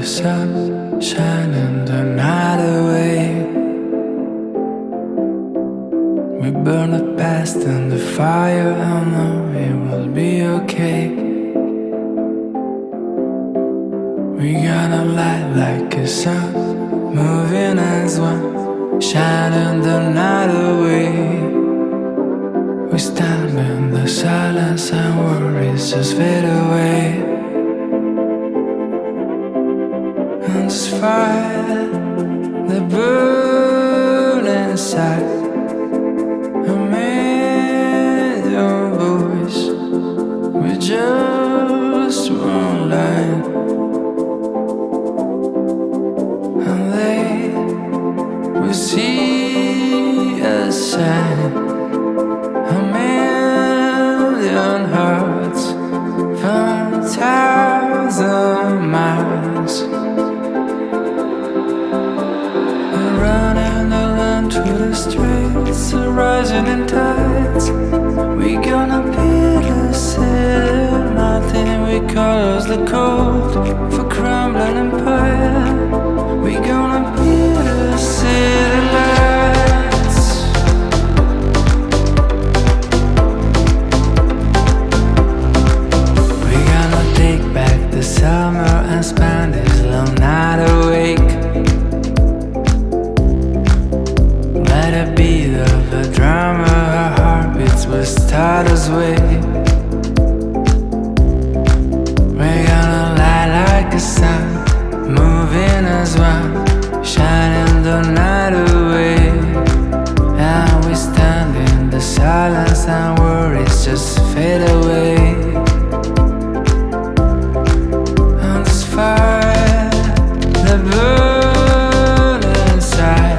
sun shining the night away. We burn the past in the fire, I know it will be okay. We gonna light like a sun, moving as one, shining the night away. We stand in the silence and worries just fade away. And this fire that burns inside, a million voices with just one line. And they will see a sign, a million hearts from 1,000 miles. To the streets, rising in tides. We gonna build a city mountain. We cause the cold for crumbling empire. We gonna build a city lights. We gonna take back the summer and spend this long night awake. Let it be the drama, our heartbeats will start us way. We're gonna light like a sun, moving as one, shining the night away. And we stand in the silence and worries just fade away. And this fire that burns inside,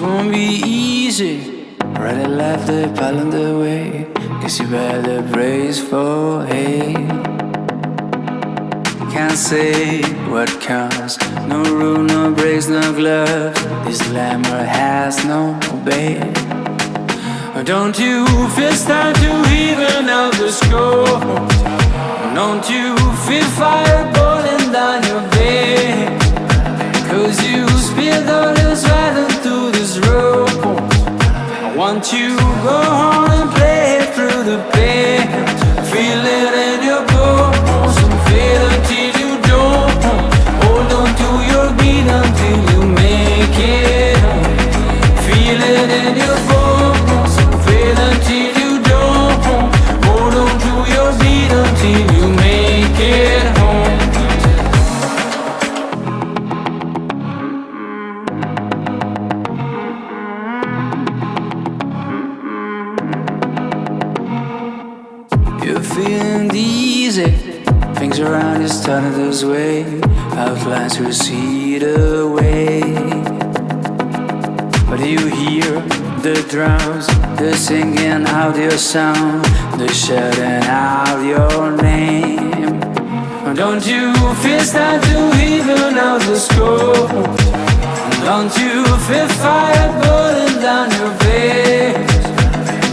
won't be easy. Right and left, they pile on the way. Guess you better brace for hate. Can't say what comes. No rule, no brakes, no gloves. This glamour has no bait. Don't you feel start to even out the score? Don't you feel fire boiling down your bed? Cause you spilled all this right into this rope. I want you to go home and play through the pain. Feel it in your bones and feel until you don't. Hold on to your beat until you make it home. Feel it in your bones and feel until you don't. Hold on to your beat until you make it home. You're feeling dizzy. Things around you starting to sway. Outlines recede away. But you hear the drums, they're singing out your sound, they're shouting out your name. Don't you feel start to even out the scope? Don't you feel fire burning down your face?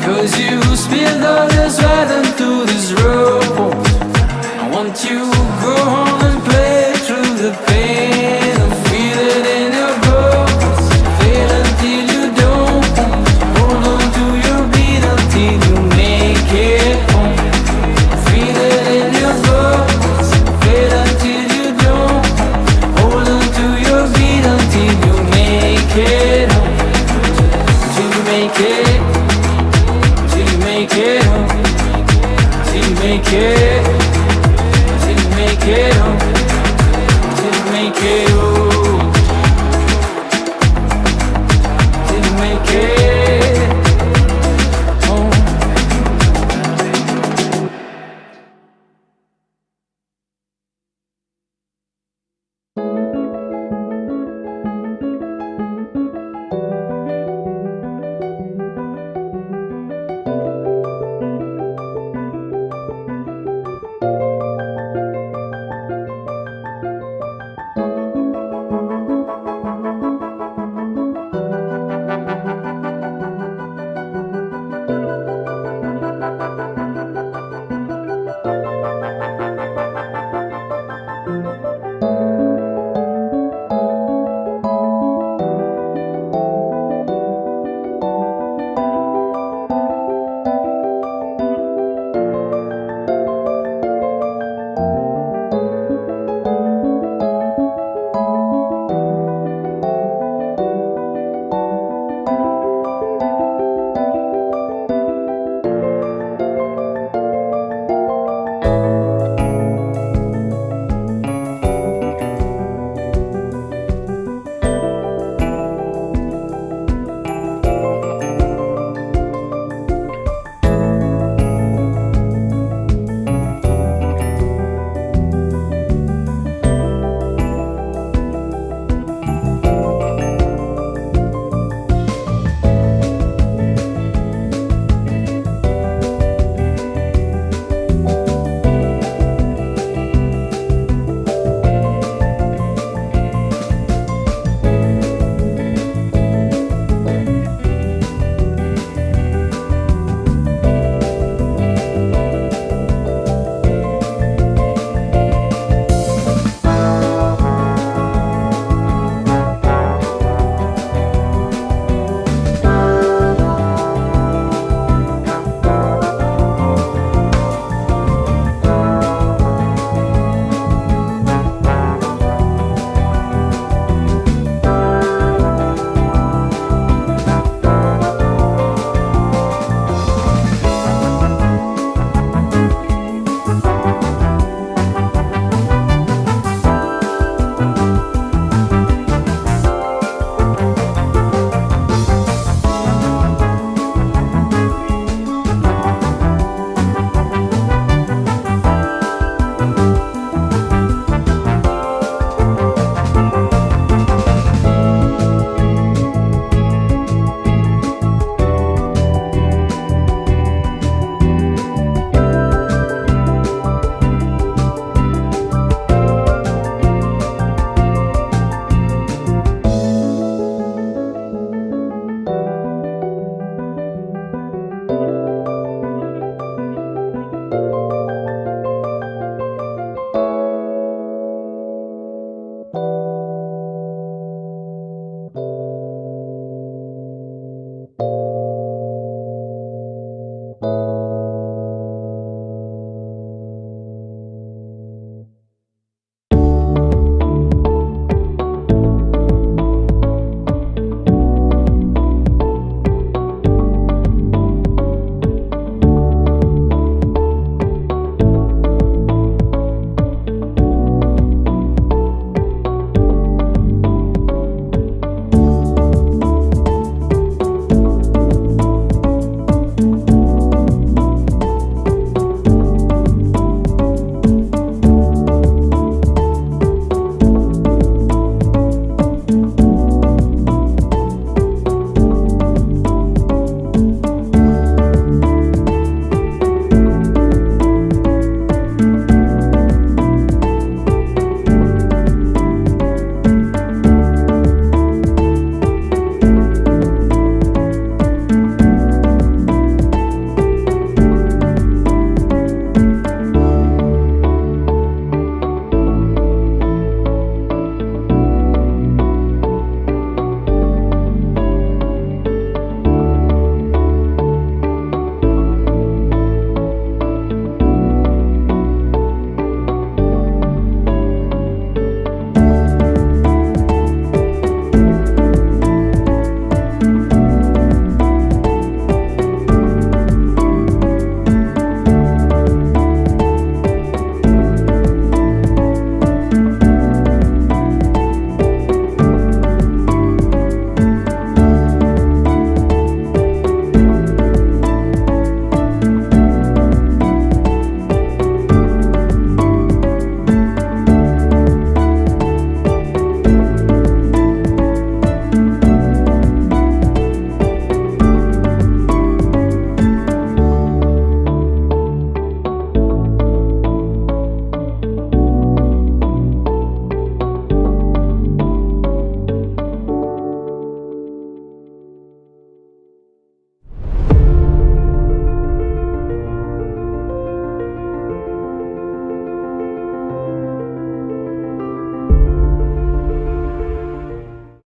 Cause you spilled all this right into this rope. I want you to go home and play through the pain and feel it in your bones. Feel until you don't. Hold on to your beat until you make it home. Feel it in your bones. Feel until you don't. Hold on to your beat until you make it home. Till you make it. Till you make it home. Till you make it. Till you make it home. Till you make it home.